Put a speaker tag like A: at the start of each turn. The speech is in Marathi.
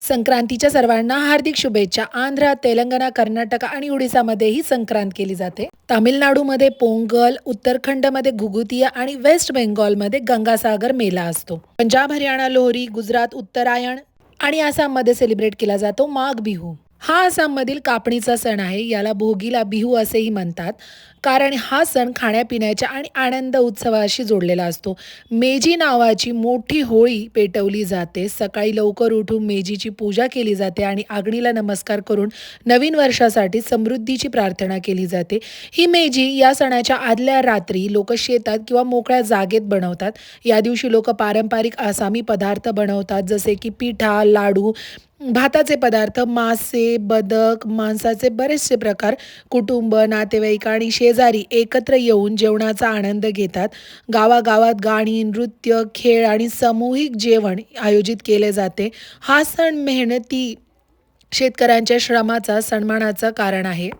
A: संक्रांतीच्या सर्वांना हार्दिक शुभेच्छा. आंध्र, तेलंगणा, कर्नाटक आणि ओडिसामध्ये ही संक्रांत केली जाते. तामिळनाडूमध्ये पोंगल, उत्तराखंडमध्ये घुगुतिया आणि वेस्ट बेंगॉलमध्ये गंगासागर मेला असतो. पंजाब, हरियाणा लोहरी, गुजरात उत्तरायण आणि आसाममध्ये सेलिब्रेट केला जातो माघ बिहू. हा आसाममधील कापणीचा सण आहे. याला भोगीला बिहू असेही म्हणतात, कारण हा सण खाण्यापिण्याच्या आणि आनंद उत्सवाशी जोडलेला असतो. मेजी नावाची मोठी होळी पेटवली जाते. सकाळी लवकर उठून मेजीची पूजा केली जाते आणि अग्नीला नमस्कार करून नवीन वर्षासाठी समृद्धीची प्रार्थना केली जाते. ही मेजी या सणाच्या आदल्या रात्री लोक शेतात किंवा मोकळ्या जागेत बनवतात. या दिवशी लोक पारंपरिक आसामी पदार्थ बनवतात, जसे की पिठा, लाडू, भाताचे पदार्थ, मासे, बदक, मांसाचे बरेचसे प्रकार. कुटुंब, नातेवाईक आणि शेजारी एकत्र येऊन जेवणाचा आनंद घेतात. गावागावात गाणी, नृत्य, खेळ आणि सामूहिक जेवण आयोजित केले जाते. हा सण मेहनती शेतकऱ्यांच्या श्रमाचा सन्मानाचं कारण आहे.